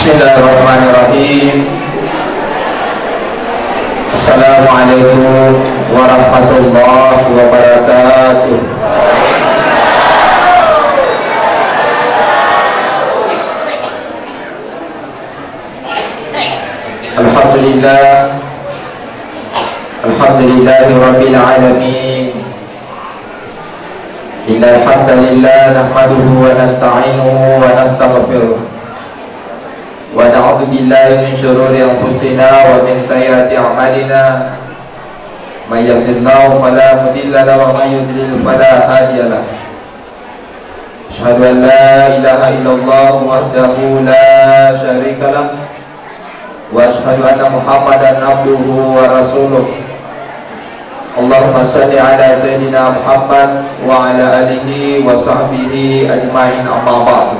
Bismillahirrahmanirrahim. Assalamualaikum warahmatullahi wabarakatuh. Alhamdulillah, alhamdulillahi rabbil alamin. Innal hamdalillah nahmaduhu wa nasta'inuhu wa nastaghfiruh wa na'udzu billahi min shururi anfusina wa min sayyiati a'malina. May yahdihillahu fala mudilla lahu wa may yudlil fala hadiya lahu. Asyhadu an la ilaha illallah wahdahu la syarika lahu wa asyhadu anna Muhammadan abduhu wa rasuluh. Allahumma salli ala sayyidina Muhammad wa ala alihi wa sahbihi ajma'in, amma ba'du.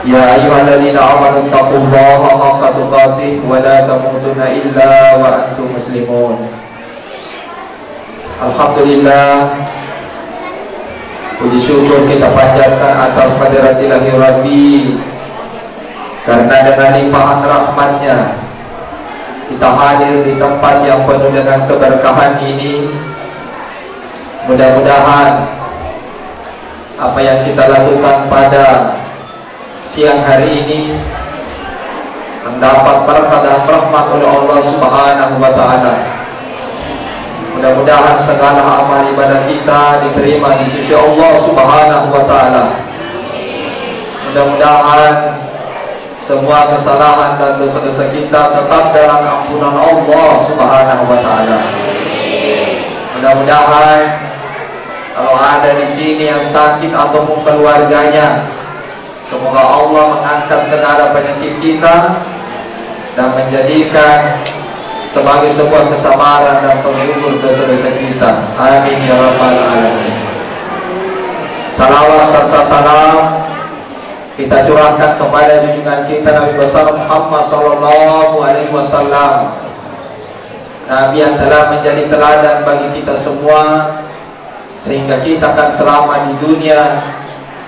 Ya ayyuhalladzina amanu taqullaha haqqa tuqatih wa la tamutunna illa wa antum muslimun. Alhamdulillah, puji syukur kita panjatkan atas hadratillahi Rabbi, karena dengan limpahan rahmatnya kita hadir di tempat yang penuh dengan keberkahan ini. Mudah-mudahan apa yang kita lakukan pada siang hari ini mendapat berkah dan rahmat oleh Allah Subhanahu wa Ta'ala. Mudah-mudahan segala amal ibadah kita diterima di sisi Allah Subhanahu wa Ta'ala. Mudah-mudahan semua kesalahan dan dosa-dosa kita tetap dalam ampunan Allah Subhanahu wa Ta'ala. Mudah-mudahan kalau ada di sini yang sakit ataupun keluarganya, semoga Allah mengangkat segala penyakit kita dan menjadikan sebagai sebuah kesabaran dan penghibur dosa-dosa kita. Amin ya rabbal alamin. Salawat serta salam kita curahkan kepada junjungan kita Nabi besar Muhammad sallallahu alaihi wasallam, Nabi yang telah menjadi teladan bagi kita semua, sehingga kita akan selamat di dunia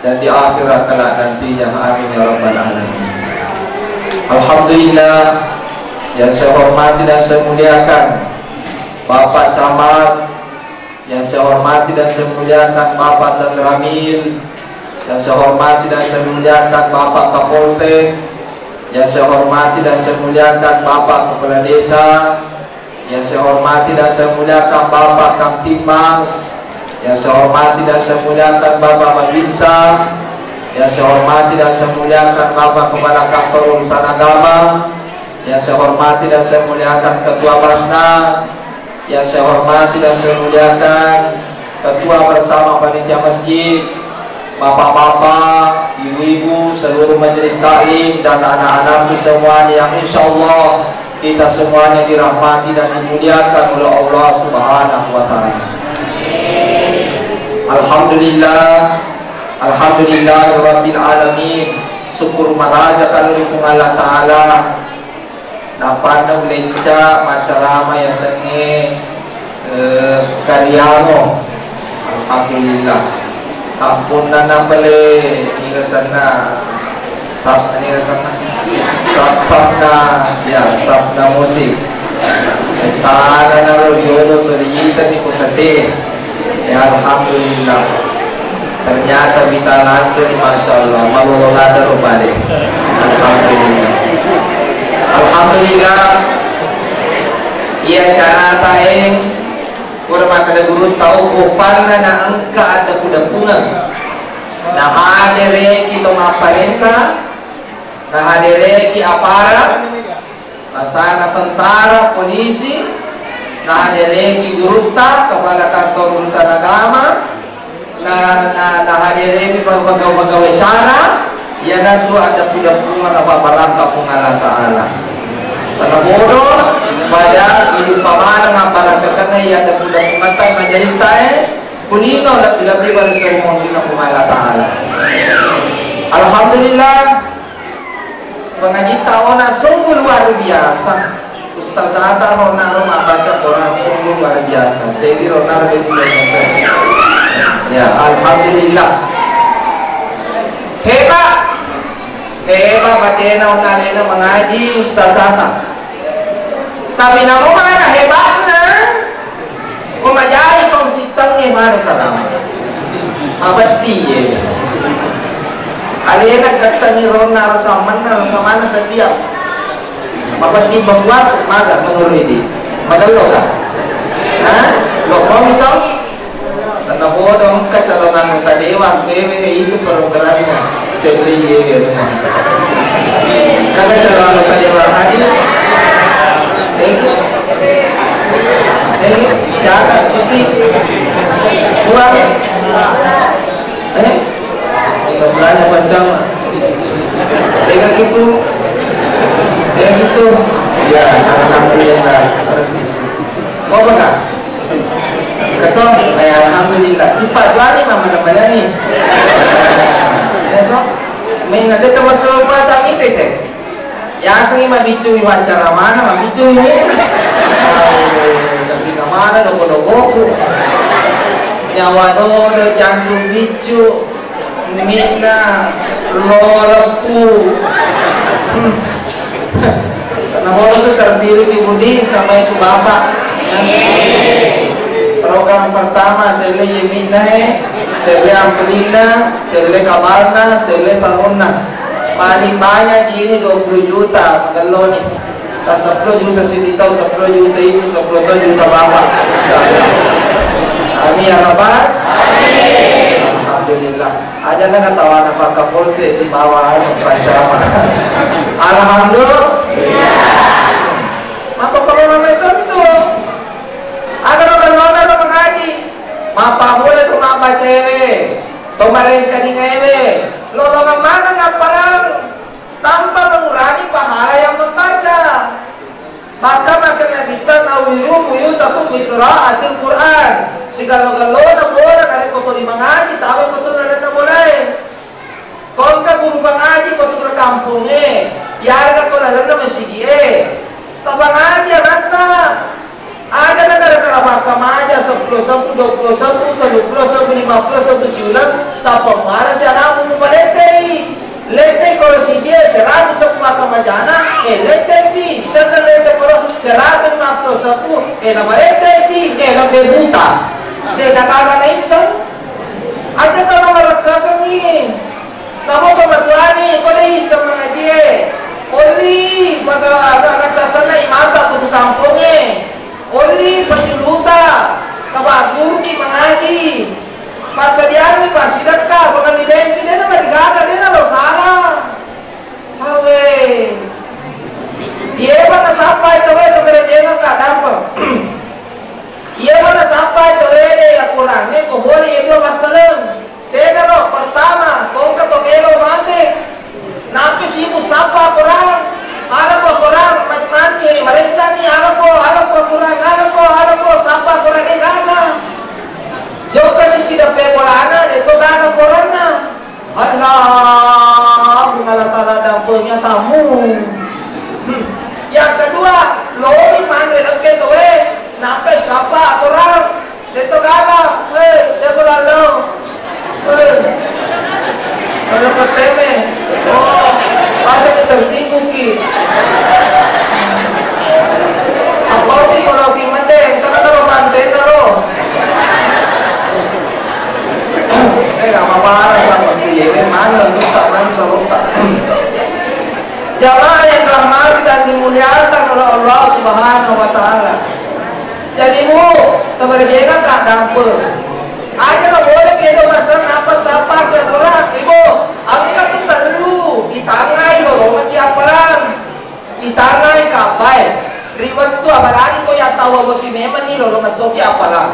dan di akhirat kelak nantinya. Amin ya rabbal alamin. Alhamdulillah, yang saya hormati dan saya muliakan Bapak Camat, yang saya hormati dan saya muliakan Bapak Tan Ramil, yang saya hormati dan saya muliakan Bapak Kapolsek, yang saya hormati dan saya muliakan Bapak Kepala Desa, yang saya hormati dan saya muliakan Bapak Kamtimas, yang saya hormati dan saya muliakan Bapak Babinsa, yang saya hormati dan saya muliakan Bapak Kepala Kantor Urusan Agama, yang saya hormati dan saya muliakan Ketua Basnas, yang saya hormati dan saya muliakan Ketua bersama Panitia Masjid, bapak-bapak, ibu-ibu, seluruh majelis taklim dan anak-anakku semuanya yang insya Allah kita semuanya dirahmati dan dimuliakan oleh Allah Subhanahu wa Ta'ala. Alhamdulillah, alhamdulillah rabbil alamin. Syukur maraja kalau Allah Ta'ala napanda ulenca macarama ya senge karyano. Alhamdulillah. Ampun nana pele hingga sana sab ini sana sabna ya sabna musik tanah naro yolo teriyita di kutase. Ya alhamdulillah, ternyata kita langsung masya Allah malolola terubale. Alhamdulillah, alhamdulillah. Ia cara taeng kurma kada guru tahu kupana na angka ada kuda punga na hadere kita maparenta na hadere ki aparat asana tentara polisi na hadere ki gurutta kepala kantor urusan agama na hadere ki pegawai syara ya na tu ada kuda punga na paparanta punga Ta'ala tanah bodoh pada ibu pamana mabarakatkan ya ada budak mata majelis tae kulino la dilabri bar semua kulino kumala Ta'ala. Alhamdulillah, pengaji tahun sungguh luar biasa. Ustazah Rona baca Quran sungguh luar biasa. Jadi Rona ya alhamdulillah hebat. batena unalena mengaji ustazana. Tapi namun mana hebatnya? Kumajari song sistemnya mana sadama? Abadi ya. Alena kata ni rona rasa mana setiap. Abadi membuat maga menurut ini. Magalo ka? Ha? Lokong ito? Tanabodong ka sa lamang kadewa, bebe itu programnya. Sebeli ye na. Kada sa lamang kadewa hadi. Siapa cuti? Uang? Sebenarnya macam dengan itu, ya alhamdulillah persis. Mau apa? Ketok, alhamdulillah. Sifat lari mama mana nih? Ya toh, main ada termasuk apa itu teh? Yang sering mabicu wawancara mana mabicu ini? Kasih nama ada dogo-dogo. Nyawa do jantung bicu. Mina lorepu karena Allah itu terdiri di budi sama itu bapak. Program pertama sele yemina sele amplina sele kabarna sele sangunna paling banyak di ini 20 juta magalo nih tak 10 juta sini tahu 10 juta itu 10 juta bapak. Amin ya rabbal alamin. Alhamdulillah. Aja na katawa na pagkapulse si bawah pranjama. Alhamdulillah. Mapapalona itu. Agar orang na mengaji. Mapahula tu mabaca tomarin ka ni ngawe. Lolo mana ngaparang tanpa mengurangi pahala yang membaca. Maka nabita nawiyu takum biqiraatil Quran. Sigalo-galo na bola na koto di mengaji, tahu koto na boleh. Kau ka guru mengaji koto ke kampungnya, yarga kau na masjid. Tabang ngaji rata. Ada negara bakam aja 10, 20, 30, 50 siulan, tapi mana si anak mau meletei. Lete kalau si dia 100 makam majana, lete si, sedang lete kalau 150, nama lete si, nama berbuta. Dia dah kagak naisang. Ada kalau mereka ni, nama kebetulan ni, kau dah isang mengaji. Oli, baga kata sana imata kudu kampungnya. Oli penjuluta, kabagur di mengaji. Masa dia ni pasti dekat, bukan di bensin dia nak digagak dia nak salah. Hawe, dia mana sampai tu itu berjaya tak dapat. Ia mana sampai tu dia kurang ni, kau boleh itu masalah. Tega lo pertama, kau kata kelo mati, nampi si musapa kurang, ada ko kurang macam ni, Malaysia ni ada ko kurang, ada ko sapa kurang ni gana. Jauh kasih sudah pegolana, itu gana corona. Allah, mengalah dampurnya tamu. Yang kedua, lobi mana lagi tu nampai siapa orang, itu gana, dia berlalu. Kalau ketemu, oh, masa kita tersinggung ki. Aku ni kalau ki mendeng, kalau mantai terus. Apa-apa sama dia, mana untuk tak serutak. Jamaah yang dirahmati dan dimuliakan oleh Allah Subhanahu Wa Taala. Jadi mu, terberjaya tak dampur. Aja lah boleh kita masak apa siapa ke orang. Ibu, angkat tu tak dulu. Ditangai loh, macam apa ditangai kapai. Riwat tu apa lagi kau yang tahu apa memang ni loh, macam apa lah.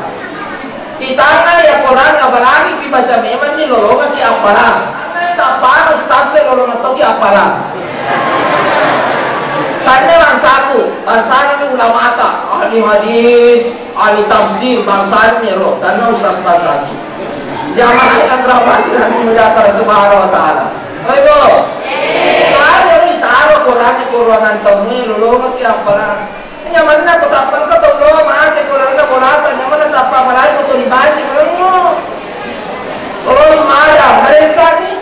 Itana ya Quran apalagi dibaca memang ni lolongan ki apara. Tak paham ustaz lolongan to ki apara. Tanya bangsa ini ulama ata, ahli hadis, ahli tafsir, bangsa ini roh, tanya ustaz bangsa ini. Jamaah yang rahmati dan dimuliakan Subhanahu Wa Taala. Ayo. Taruh ni taruh Quran tamu lolongan ki apara. Nyaman na kutapan ka tolo maate Quran na bolata nyaman na tapa malay ko to dibaci ko. Oh, mara, Malaysia ni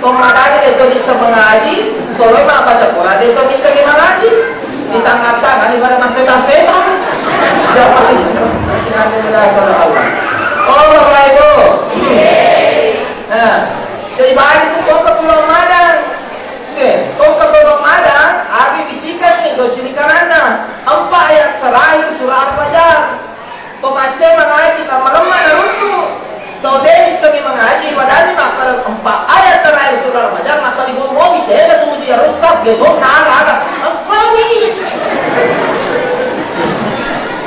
Tomadani itu bisa mengaji, tolong baca Quran itu bisa mengaji. Si tangan-tangan ibarat setan. Jangan Allah. Oh Bapak Ibu. Nah, jadi bahan itu kau ke Pulau Madang. Kau ke Pulau Madang, abi bicikan nih, kau cirikan anda. 4 ayat terakhir surah Al-Fajr. Kau baca mengaji, lama-lama dan untuk. Kau dia bisa mengaji, padahal ini maka 4 ayat terakhir surah Al-Fajr. Maka di bawah itu ya, tunggu dia rustas, gesok, ada. Apa ini?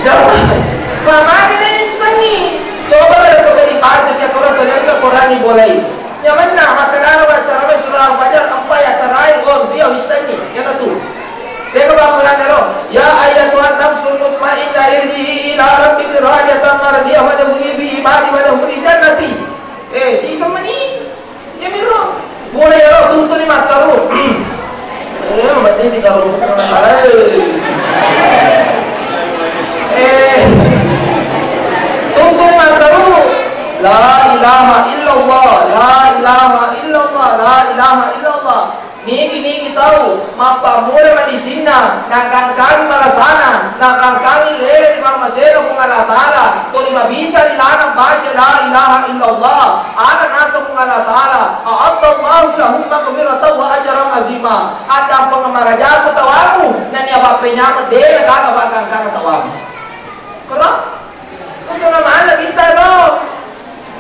Jangan. Mama ini sengi. Coba kalau kau dibaca dia Quran, ternyata Quran ini boleh. Yang mana? Maka cara surah Al-Fajr 4 ayat terakhir. Oh, dia bisa ni. Yang tu. Tengok bangunan dero. Ya ayyatuhan nafsul mutmainnah irji'i ila rabbiki radiyatan mardiyah wa dkhuli bi ibadi wa dkhuli jannati. Si sama ni. Ya miro. Boleh ya tuntun ni mataru. Mati di kalau tuntun mataru. La ilaha illallah, la ilaha illallah, la ilaha illallah. Niki tahu, mapa mulai di sini, nakang kami malasana, nakang kami lele di masero kung Allah Taala. Kung mabica di lanang baca la ilaha illallah, akan nasa kung Allah Taala. A'atallahu lahum maghfiratan wa ajran azima. Ada pengamarajan ko tawamu, na niya bapenyama dele kana bakang kana tawamu. Kero? Kung naman kita no.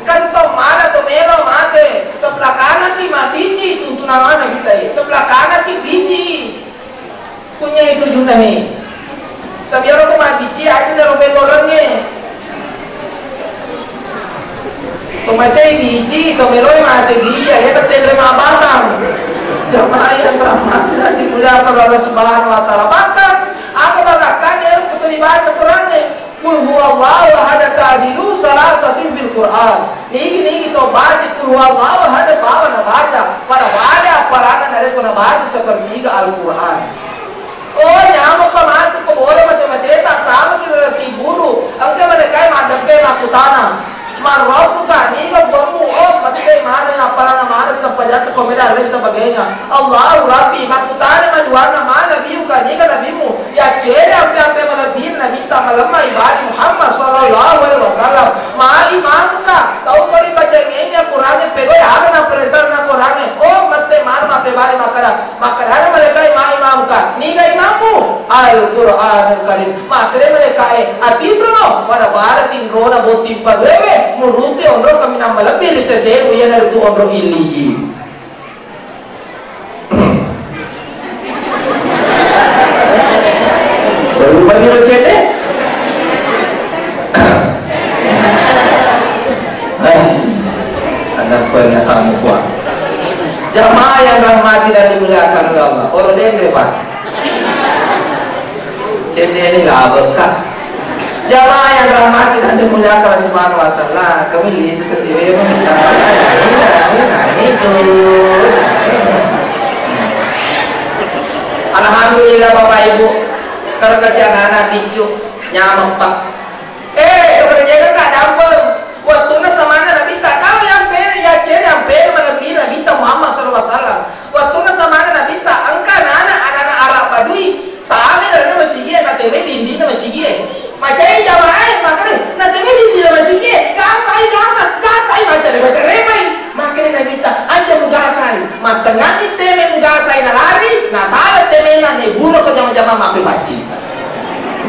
Kasi to mana to mero mate sebelah kanan ki biji itu tunangan kita ya sebelah kanan ki biji punya itu juga nih tapi orang tuh biji aja dalam orangnya to mate biji to mero mate biji aja tertele mabatan jamaah yang rahmat nanti mulia kepada Allah Subhanahu wa taala bahkan aku bagakan ya keterlibatan Qurannya Qul huwallahu ahad ta'dilu salasatin bil Quran. Niki to baca Qul huwallahu ahad bawa na baca. Pada ada parakan dari kuna baca seperti Al-Quran. Oh nyamuk pamatu ko boleh macam-macam tak tahu kira tiburu. Angka mereka madam pe makutana. Marwabuka ni ka bamu oh patay mana na para na mana sa pajat ko mera res sebagainya. Allahu Rabbi makutana maduana mana biu ka ni ka nabimu. Ya chere ampe malabir nabi ta malama ibadi Muhammad sallallahu alaihi wasallam. Ma imam ka tau kori baca ngenya Quran pe go ya na perintah na Quran oh matte mar ma pe bari makara mereka imam ka ni ka imamu Al-Quran Al-Karim makre mereka atibro pada baratin rona botim pagwe Murunti ondro kami nama lebih sese uya dari tu ondro iliji. Baru bagi recete. Ada banyak kamu kuat. Jamaah yang rahmati dan dimuliakan oleh Allah. Orang dia berapa? Cete ini lah berkah. Jamaah yang rahmati dan dimuliakan Allah Subhanahu wa taala, kami lihat ke sini itu. Alhamdulillah Bapak Ibu, kalau kasihan anak ticu nyamak Pak. Kemudian kan dampel. Waktu na samana Nabi ta kau yang per ya cer yang per Nabi Muhammad sallallahu alaihi wasallam. Waktu na samana Nabi ta angka anak Arab Badui, taame na masih dia kata di na masih dia. Macam jamaah makanya nanti di dalam masjid gasai macam baca remai makanya nabi tak aja mugasai matengah teme mugasai nalari natala teme na ne bunuh ke jama-jama mapi baci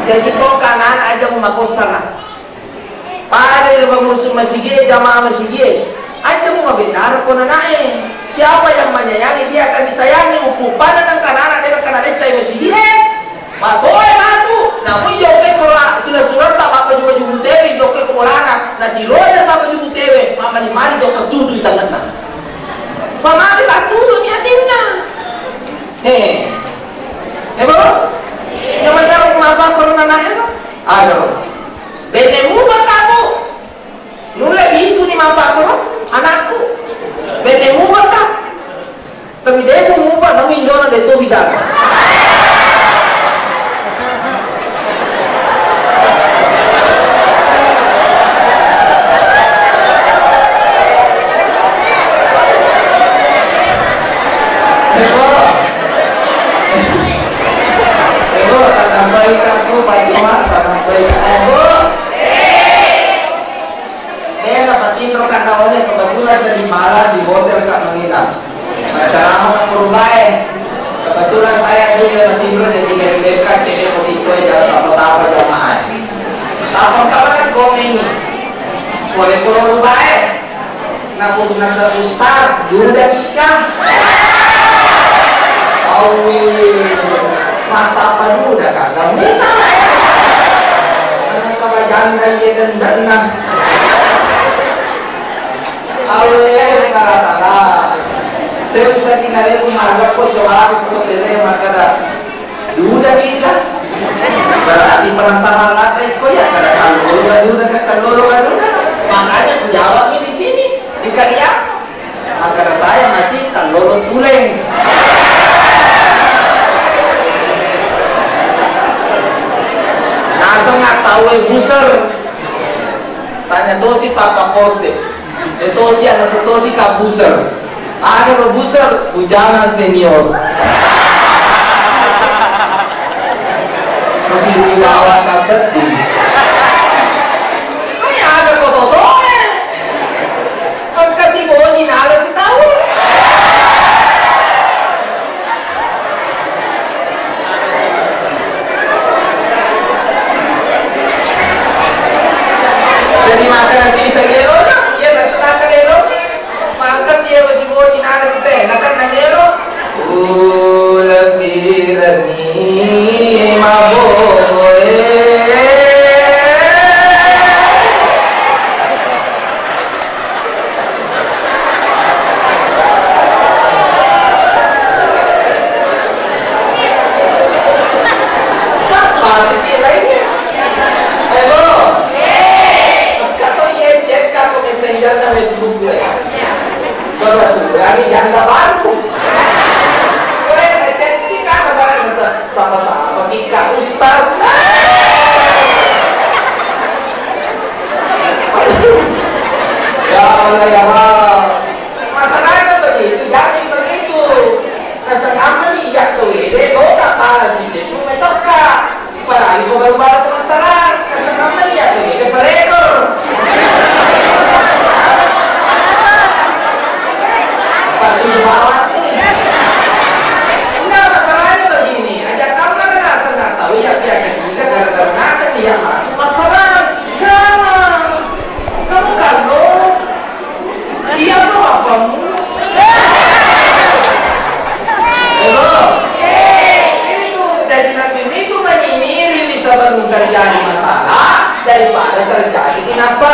jadi kau kanan aja mau makosana pada di pengurus masjid jamaah masjid aja mau bicara kau naik siapa yang menyayangi dia akan disayangi ukupan dan kanan ada kanan cai masjid matoy matu namun joke kora surat tak apa juga jubu tewe joke kolana na tiroya apa jubu tewe mama di mari joke tudu di tangan mama di tudu ni atinna bro yang mana kenapa corona naik aduh benemu kamu nula itu ni mapa koro anakku benemu ka tapi demu muba namun jona de to bicara baik. Kebetulan saya juga tidur jadi GBK CD begitu aja sama-sama jamaah. Tahun kapan kau ini? Boleh kurang baik. Namun nasa ustaz juga kita. Mata apa dulu dah kagak minta. Kalau janda ye dan dana. Awalnya salah. Terus saya tinggalin marga ko coba ko tere marga duda kita. Berarti penasaran lagi ko ya kalau makanya jawabnya di sini di karya. Maka saya masih kalau tuleng. Langsung nggak tahu buser. Tanya tuh si Papa Polsek. Itu si anak itu si kabuser. Ada rebuser bujangan senior. Masih dibawa kaset di. Ini ada foto-fotonya. Kan kasih boji nada si tahu. Jadi makan nasi isagero, ya tak kadero. Maka siya si boji nada si teh, nakan nanyero. Ulabirani maboe. Apa sih lainnya? Ayo. Kata ye chat ka ko messenger na Facebook gue. Coba tuh, hari janda baru. Gue ngechat sih kan barang sama-sama nikah ustaz. Ya Allah ya Allah. Masalahnya begitu, jangan begitu. Rasa aman nih jatuh ini, botak parah sih cek. Lu metoka. Apalagi gue baru-baru penasaran. Rasa aman nih jatuh ini, berekor. Enggak, masalahnya begini, ajak kamu kan rasa nggak tahu ya pihak ketiga gara-gara nasa dia mati masalah. Kamu kalau dia tuh apa mulu? Itu jadi nanti itu menyiniri bisa baru terjadi masalah daripada terjadi kenapa?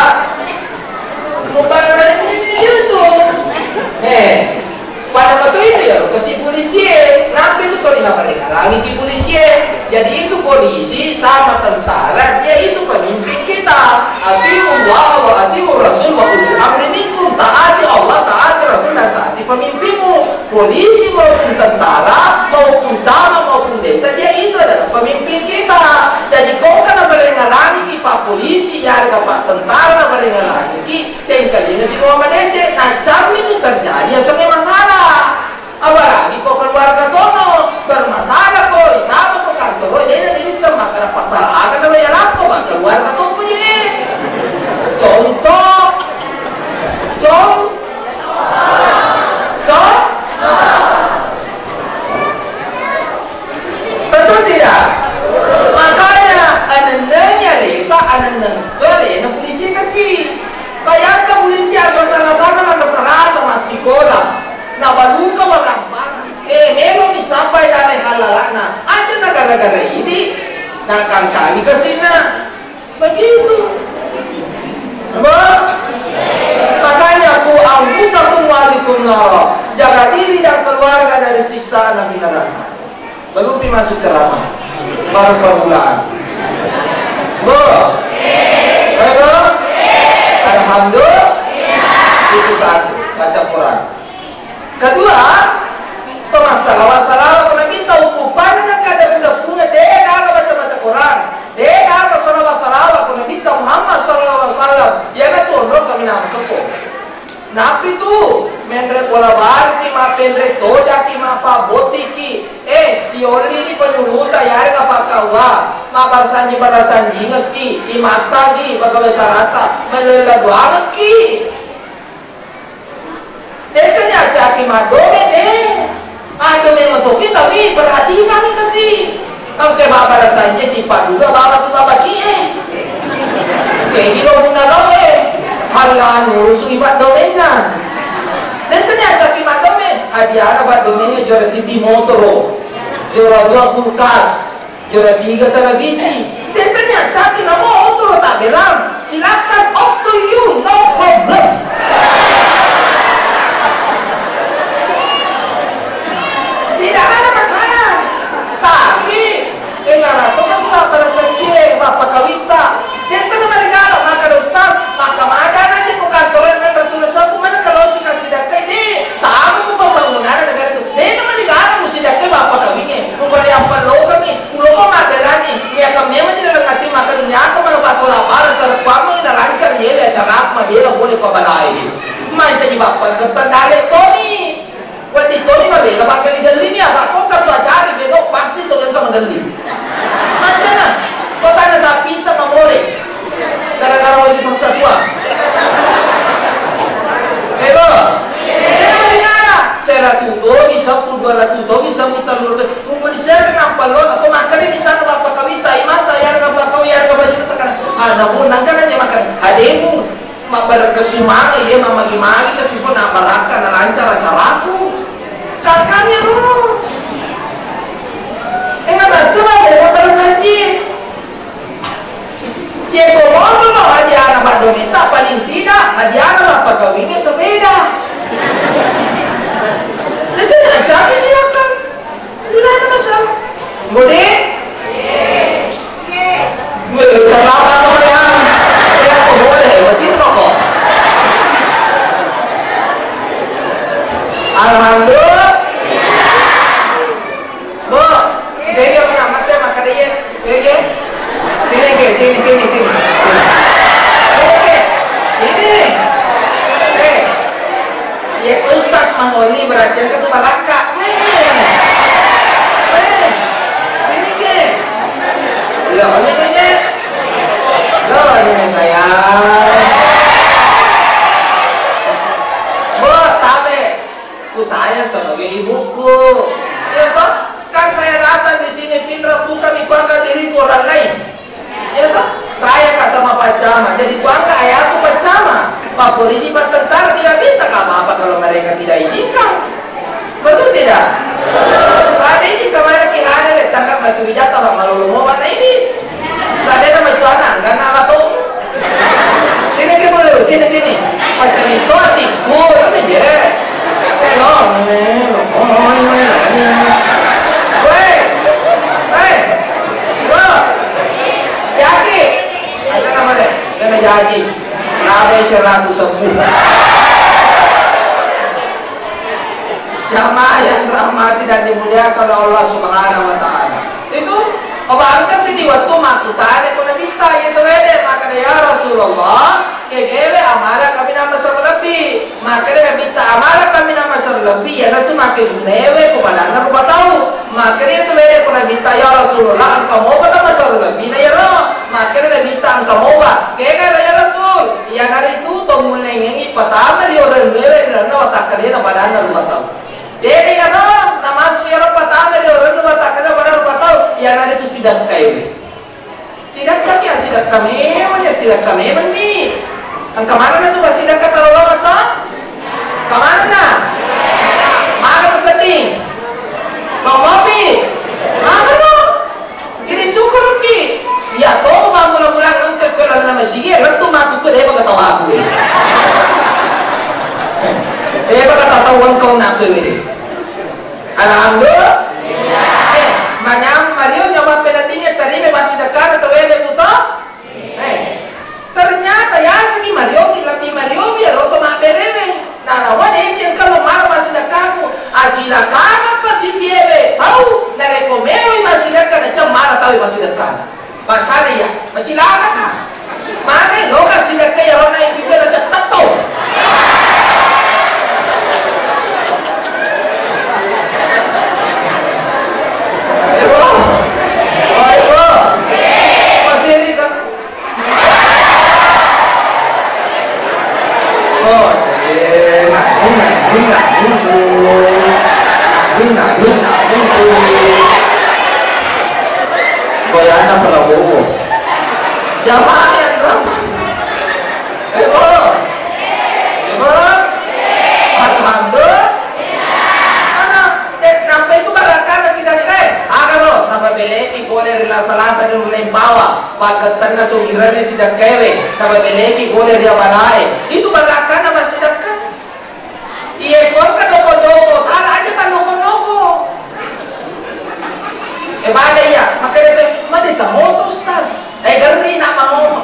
Bukan dari situ. Pada waktu itu ya si polisi, nabi itu kalau tidak mereka lagi di polisi, jadi itu polisi sama tentara, dia itu pemimpin kita. Atiullah wa atiur Rasul wa ulul amri minkum. Taati Allah, taati Rasul dan taati pemimpinmu. Polisi maupun tentara, maupun camat maupun desa, dia itu adalah pemimpin kita. Jadi kau kan mereka lagi di pak polisi, ya pak tentara mereka lagi, dan kalian si Muhammad Ece, nah jam itu terjadi ya semua masalah. Apalagi kau keluarga kono bermasalah kau, kamu ke kantor, jadi nanti bisa makan pasal akan ada yang apa bang keluarga kau punya contoh, betul tidak? Makanya anandanya leta anandang boleh, polisi kasih. Bayangkan polisi asal sana-sana sama sekolah. Nah baru ke orang mana? Melo disampai dari halalana. Ada negara-negara ini, nah kan kali ke sini, begitu. Makanya ku anfusakum walikum nara. Jaga diri dan keluarga dari siksa api neraka. Belum masuk ceramah. Baru permulaan. Alhamdulillah. Itu satu baca Quran. Kedua, masalah pernah minta ukupan dan kadang tidak punya deh kalau baca Quran, deh kalau salah pernah minta Muhammad SAW, ya kan tuh kami nama kepo. Napi tu menre pola baru ki ma penre toja ki ma pa botiki dioli ni penyuluta ya apa kawa ma barsanji ingat ki imata ki bagaimana syarata melela banget ki desanya caki ma dome deh hadiah buat dunia juara CD motor, juara 2 kulkas, juara 3 televisi. Biasanya tapi nama auto tak bilang, silakan up to you, no problem. Tidak ada masalah. Tapi enggak tuh kan sudah bersedia Bapak Kawita. Biasanya mereka maka Ustaz, maka makan aja ke kantor dan bertulis aku mana kalau si kasih dakai ini tahu pembangunan negara itu. Ini nama negara mesti dakai Bapak kami. Bukan yang perlu kami. Pulau kau makan lagi. Ya kami memang tidak ngerti makan dunia aku malu batu lapar. Serap kamu dah lancar dia acara apa dia boleh kau balai. Main jadi Bapak ketan dalek Tony. Waktu Tony mah bela bakal digali ni apa? Kau kerja cari bedok pasti tu kan kau menggali. Macam kau tanya sapi sama boleh. Gara-gara wajib persatuan. Hebo. Jangan mendengar. Saya ratuto bisa puluh ratuto bisa mutar mutar. Mungkin saya kenapa lo? Aku makan ini bisa apa kawita imata ya nggak bakau ya nggak baju tekan. Namun nangkan aja makan. Ademu mak berkesumangi ya mama gimana kesipun apa lakan lancar acaraku. Kakaknya lo. Enggak baca ya mau saji. Ya kalau mau hadiah anak Domita paling tidak hadiah anak Pak Kawinnya sepeda. Lesnya aja silakan. Tidak ada masalah. Boleh? Kenapa kau yang boleh? Betul kok. Alhamdulillah. Bu, dia pernah makan dia. Oke. Sini. Oke. Sini. Ya Ustaz Mahoni berajan ke tukang laka. Sini ke. Loh, ini. Loh, ini sayang. Bu, tabe. Ku saya sebagai ibuku. Ya toh, kan saya datang di sini pindah bukan bangga diri orang lain. Ya toh, saya sama Pak Camat. Jadi bangga ayahku Pak Camat. Pak polisi, Pak tentara tidak bisa apa-apa kalau mereka tidak izinkan. Betul tidak? Ada ini kemarin kita ada tangkap batu wijata Pak Malulu mau mana ini? Saya nama cuana, enggak nama tuh. Sini ke dulu, sini. Macam itu hatiku, apa je? Jadi, ada nama deh, nama Jaji. Nabi 110. Jamaah yang rahmati dan dimuliakan oleh Allah Subhanahu wa taala. Itu Obangkan sih di waktu makutane ko nabita itu wede maka ya Rasulullah kegebe amara kami nama serlebi maka dia nabita amara kami nama serlebi ya itu make gunewe ko padana ko tahu maka dia itu wede ko nabita ya Rasulullah engkau mau nama serlebi na ya maka dia nabita engkau mau ba kega ya Rasul ya dari itu to mulengi patama dia orang newe na watak dia na padana ko tahu jadi kan nama suyara patama dia orang watak dia padana ko tahu yang ada itu sidak kayu. Sidak kami, sidak kami, macam sidak kami ni. Ang kemana tu pas sidak kata Allah atau? Kemana na? Mana keseding? Kau ngopi? Mana lo? Ini syukur ki. Ya toh mula-mula angkat kalau nama sige, rentu maku ke dia kata aku. Dia kata tahu kau nak ke ini. Alhamdulillah. Manyam Mario nyawa penatinya terima masih dekat atau wede puto? Ternyata ya segi Mario lebih Mario biar lo mak berebe. Nah lawan ini kalau marah masih dekatmu, ajila kamu pasti dia tahu. Dari komero masih dekat, macam marah tahu masih dekat. Pasal ya, macam lalat nah. Mana lo kasih dekat ya orang yang juga macam tato. Goyana Prabowo jamaah yang ramah Alhamdulillah salasa dan mulai bawa pakai tanah sungirane sidak kere tapi beleki boleh dia balai itu balakan nama sidak kan iya kau kan dogo tanah aja kan nogo bada ya makanya mana tak moto ustaz gari nak mau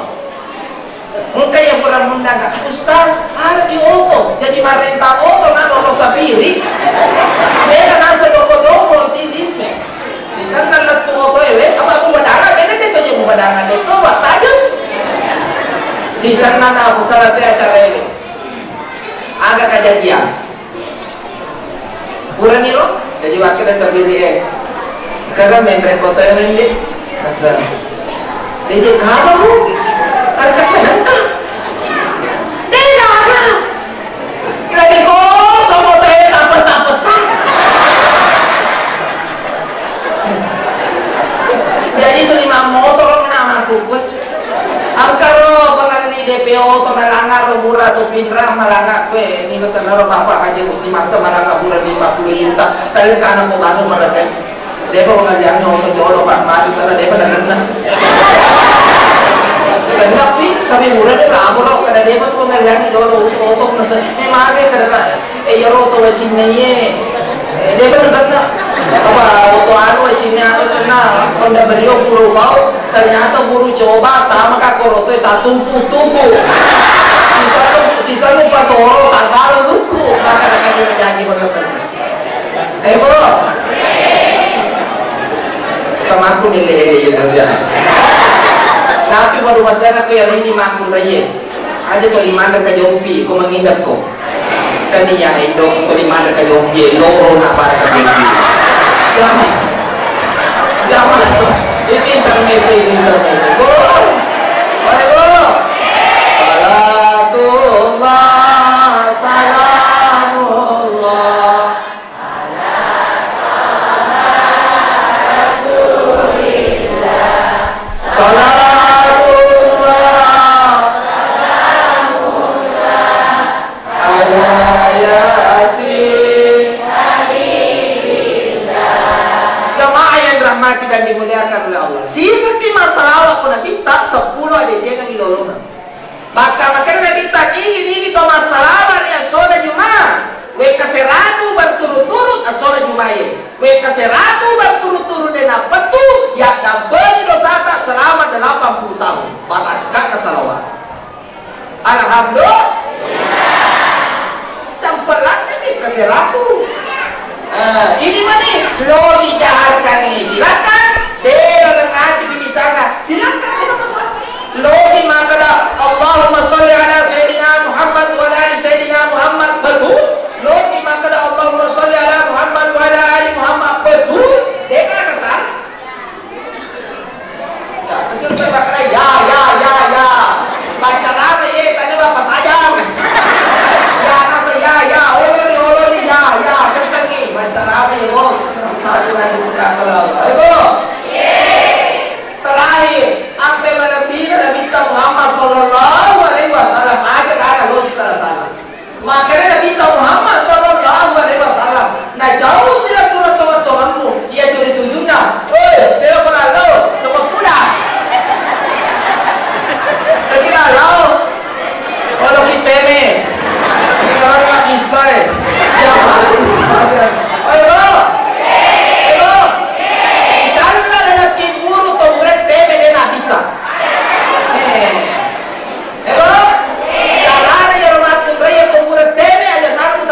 mungkin yang kurang mundang ustaz ada di oto jadi marenta oto na lo sapiri dia nasa dogo tindis sisan na latu oto apa aku badanga beda dito yung badanga dito wat tayo sisan na ako salah saya acara ini agak kejadian kurang nilo jadi wakil sabiri karena membre foto yang ini asal dia kamu angkat hantar dia ada lagi kok sama teh dapat jadi itu 5 motor nama aku angkaro pengali DPO to nalangar murah to pinrah malangak we ini sanaro bapak aja mesti maksa malangak bulan 50 juta kalian kana mo bano malakai depo pengajian nyoto jolo pak mari sana depo dan tapi murah deh lah bolok kada depo tuh pengajian jolo otok nasa mare kada yaro to wachinye depo dan apa oto anu wachinnya atau sana konda berio buru bau ternyata buru coba tama kakoro to tak tumpu sisa lu pas oro tanggal luku maka ada jadi bener bro sama aku nilai ya tapi baru masalah ko yang ini makun reyes aja to limanda ka jompi ko mangingat ko kaniya itu to limanda ka jompi loro na para ka jompi Jangan itu internet go boleh go salatullah salamullah dan dimuliakan oleh Allah. Sisa kima salawat pun nabi tak 10 ada jengang ilolongan. Maka nabi tak ini to masalawat ya soda Jumat. We kaseratu berturut-turut asora Jumat. We kaseratu berturut-turut dan petu ya dabani dosa tak selama 80 tahun. Barakah salawat. Alhamdulillah. Campelannya we kaseratu. Ini mana? Lo dijaharkan ini silakan. Dia nanti misalnya silakan tidak masalah. Lo di makna Allahumma sholli ala sayyidina Muhammad wa ala ali sayyidina Muhammad betul. Lo di makna Allahumma sholli ala Muhammad wa ala ali Muhammad betul. Dia kan kesal. Ya, kesal makna ya. Baca nama ye tadi bapak saja. Ya, nasa ya. Oleh ya. Terang ya bos, marilah dibuka kalau ibu. Terakhir, apa Nabi Muhammad Sallallahu Alaihi Wasallam ada salah. Makanya Nabi Muhammad Sallallahu Alaihi Wasallam, nah jauh sila surat teman-temanmu, ia tujuh-tujuhnya. Tidak pernah tahu, cukup mudah. Sekira tahu, kalau kita ini, kita nggak bisa. Ayo, janganlah dalam kiburu atau murid tebe dia nak bisa. Ayo, jangan ya rumah kumraya atau murid tebe aja satu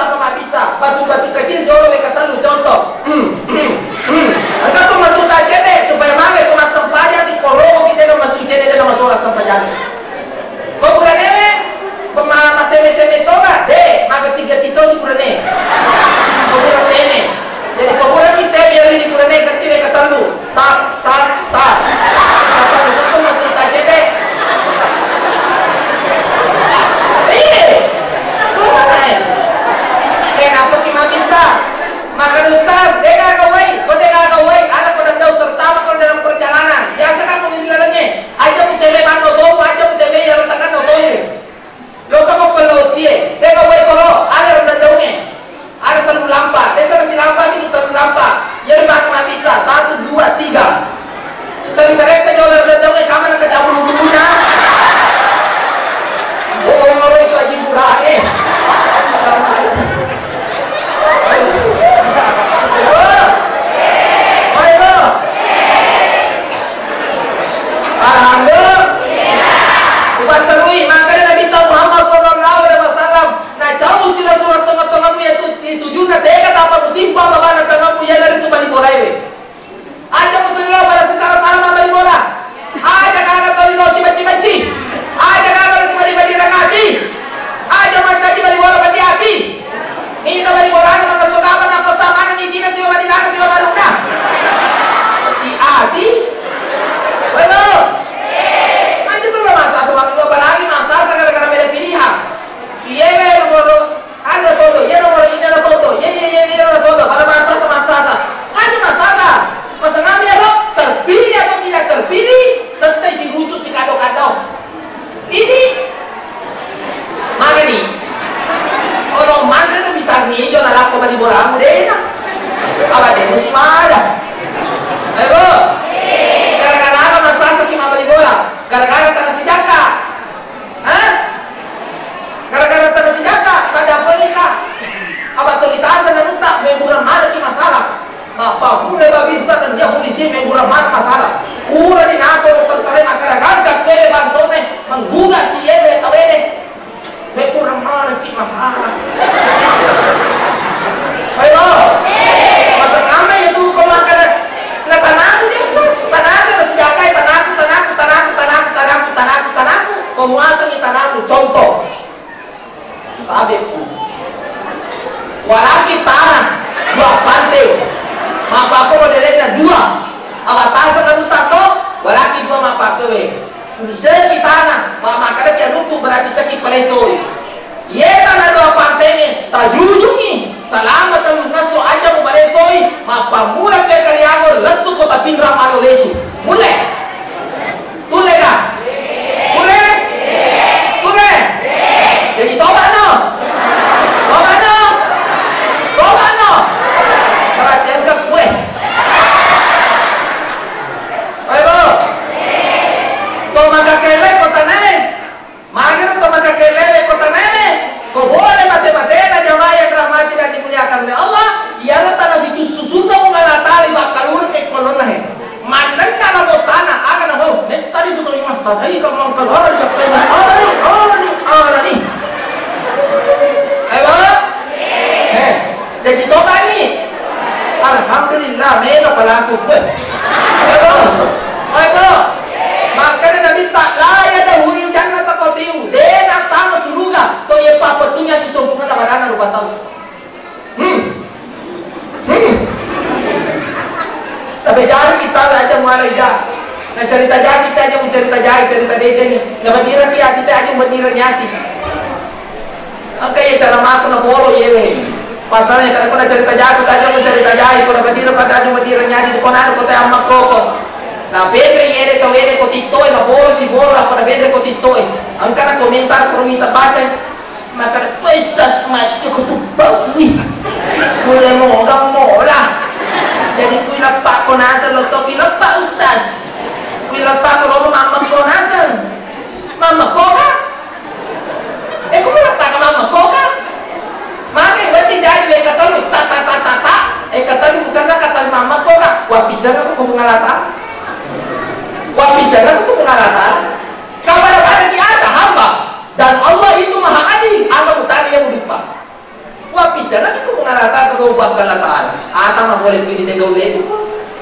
Aku lebar bisa dan dia polisi menggurang masalah. Kurang di nato tentara masyarakat ke bantone mengguna si ebe tawede. Be kurang mana ki masalah. Ayo. Masa kami itu kalau makan na tanahku dia terus tanahku na sejakai tanahku. Penguasa ni tanahku contoh. Tabeku. Walaki tanah dua pantai. Mapako modelnya dua. Abatasan na tato walaki dua mapako we. Bisa kita tanah, makanya dia lupa berarti caki pelesoi. Ye tanah dua pantai ni, tajujungi. Selamat dan naso aja mau pelesoi, mapamura ke kaliango lentu kota pindra malu lesu. Mulai, tule kan? Mulai, tule. Jadi tobat no, tobat no. Perhatian ke kue. Ayo. Tomaga kele kota nene, magero tomaga kele kota nene. Kau boleh mati-mati na jamaah yang rahmati dan dimuliakan oleh Allah. Ialah tanah bitu susunda mengalah tali bakal urut ke kolon nahe. Mandan tanah mau tanah, akan mau. Tadi juga lima setengah. Ini kalau keluar jatuh ni. Ayo. Jadi toba ni. Alhamdulillah, meno pelaku pun. Ayo. Makanya Nabi tak layak dah huri jangan takut tiu. Dia nak tahu suruga. To ye papa tunya si sempurna barana lupa tahu. Tapi jangan kita aja mulai jah. Nah cerita jah kita aja mau cerita jah, cerita dia ni. Nah berdira kita aja berdira nyati. Angkai ya cara maku na bolo ye we. Pasalnya kalau kau cerita jah kita aja mau cerita jah. Kalau berdira pada aja berdira nyati. Kau nak kau amak koko. Na bedre yere to wede ko tittoy na bolo si bolo na pada bedre ko tittoy. Angka na komentar ko minta baca. Maka puestas macho ko tubaw ni. Mulai mo gam mo lah. Jadi kuila pa ko nasa lo to kila pa ustaz. Kuila pa ko lo mama ko nasa. Mama ko ka? Kung wala pa ka mama ko ka? Mami, berarti jadi we katalu ta. Katalu bukan na katalu mama ko ka. Wapisan ako kung ngalata. Wapisan aku pengalatan. Kabar pada kita hamba dan Allah itu maha adil. Allah utara yang lupa. Wapisan aku pengalatan kalau bab galatan. Ata mah boleh pilih negau lagi.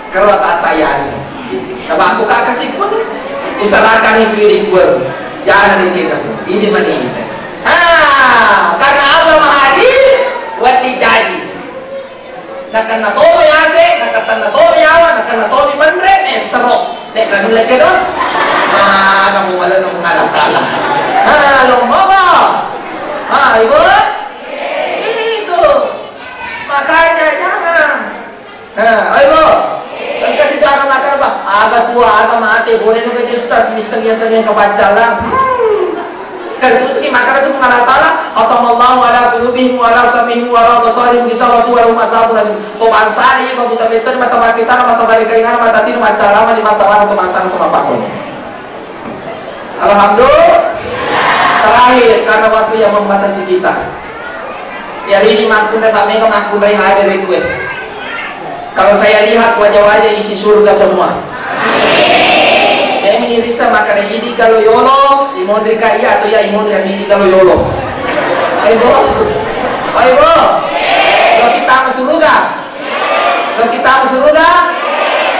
Kalau tak tayang. Tapi aku kasih pun. Usahakan yang pilih pun. Jangan dicegah. Ini mana kita. Karena Allah maha adil. Buat dijanji. Nakan na tolo yase, nakatan na tolo yawa, nakan na tolo manre, terok. Dek lagu lagi dong. Kamu malah nunggu ngalah-ngalah. Lomba. Ibu. Itu. Makanya jangan. Ibu. Kan kasih cara makan apa? Agak tua, agak mati, boleh nunggu jadi ustaz, miseng-miseng kebacalan. Kan itu makanan itu mengalah ta'ala atamallahu ala qulubihim wa ala samihim wa ala basarihim gisawatu wa lahum azabun azim. Kau bangsari, kau buta beton, mata kita, mata barikaingan, mata tinu, mata lama, di mata wana, kau bangsan, kau mapakon. Alhamdulillah. Terakhir, karena waktu yang membatasi kita. Ya ini makun dan bame makun yang ada dari gue. Kalau saya lihat wajah-wajah isi surga semua. Ini risa maka ini kalau yolo imondri kaya atau ya imondri yang ini kalau yolo. Ayo, kalau kita masuk surga,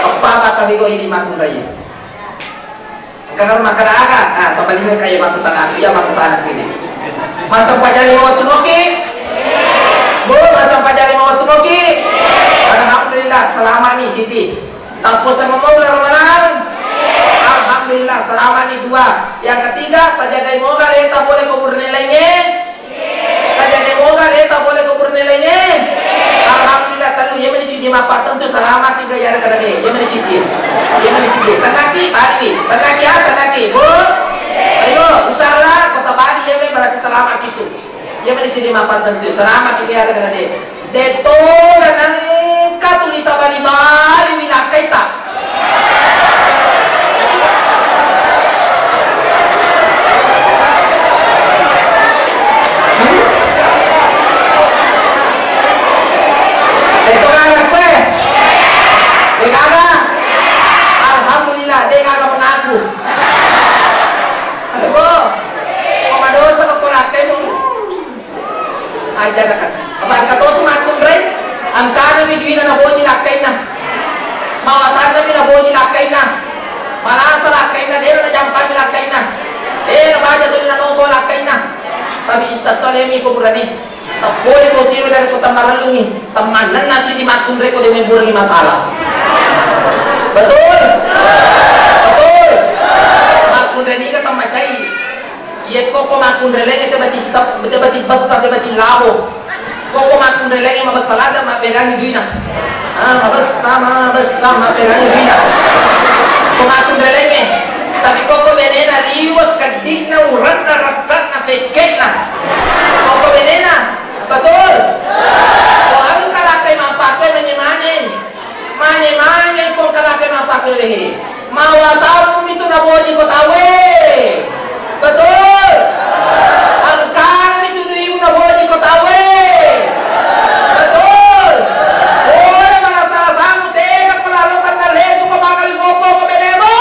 apa kata bigo ini makun raya? Karena makan agak, terbalikan kayak makun tanah, ya makun tanah ini. Masa pajari mau tunoki, masa pajari mau tunoki. Alhamdulillah selama nih Siti. Tanpa sama mau Ramadan. Alhamdulillah selama ini dua. Yang ketiga, tajagai moga leta boleh kubur nilainya. Tajagai moga leta boleh kubur nilainya. Alhamdulillah telu ya menisi di mapa tentu selama tiga ya kada deh. Ya menisi dia. Tenaki padi, tenaki bu. Ayo, insyaallah kota Bali ya berarti selama itu. Ya menisi di mapa tentu selama tiga ya kada deh. Deto dan katulita Bali minakaita. Itu kan apa? mawatan kami na boji lakay na. Malasa lakay na, dero na jampan lakay na. Na baja to na nungko lakay na. Tapi istat to lemi ko burani. Tapos ko siya dari ko tamaralungi. Tamanan na si di makumre ko demi burangi masalah. Betul? Betul? Makumre ni ka tamacay. Iya kok makumre lagi tebati sap, tebati basa, tebati laho. Kok makumre lagi mabasalada mapelangi duina. Mabasta mapelangi duina. Kok makumre lagi. Tapi kok venena liwat kadik na urat na rakat na sekek na. Kok venena. Betul? Kok ang kalakay mapakai manyamanyan. Manyamanyan kok kalakay mapakai lehi. Mawataw mo ito na boji ko tawe. Betul? Ang kanan ito mo na boji ko tawe. Betul? Wala malasarasa mo. Teka ko lalatan na leso ka bakal gopo ko benemo.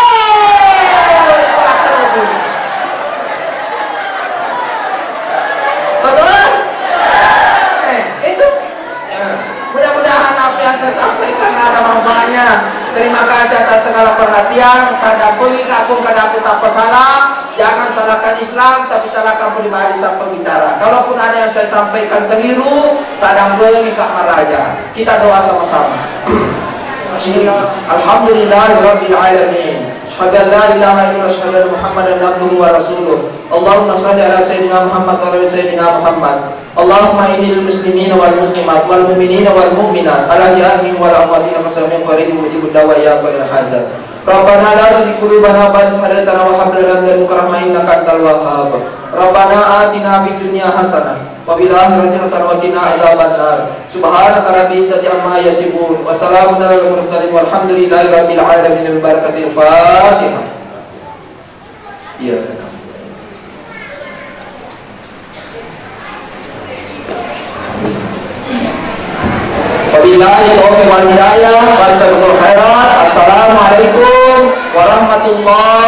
Betul? Itu mudah-mudahan apa yang saya sampaikan ada manfaatnya. Terima kasih atas segala perhatian. Kadapui kakung kadaput apa salah. Jangan salahkan Islam, tapi salahkan pribadi sang pembicara. Kalaupun ada yang saya sampaikan keliru, sadang beli Kak Maraja. Kita doa sama-sama. Alhamdulillahirabbil alamin. Asyhadu la ilaha illallah wa asyhadu anna Muhammadan abduhu wa rasuluh. Allahumma shalli ala sayyidina Muhammad wa ala sayyidina Muhammad. Allahumma innil muslimina wal muslimat wal mu'minina wal mu'minat ala yamin wal amwatina kasamin qaribun mujibud dawa ya qalil hadat. Rabbana la tuzigh qulubana ba'da idh hadaytana wa hab lana min ladunka rahmah innaka antal wahhab. Rabbana atina fid dunya hasanah wa fil akhirati hasanah wa qina adzabannar. Subhanaka rabbil izzati amma yasifun wa salamun alal mursalin walhamdulillahi rabbil alamin. Barakatil Fatihah. Iya. Wabillahi taufiq wal hidayah. Wassalamualaikum warahmatullahi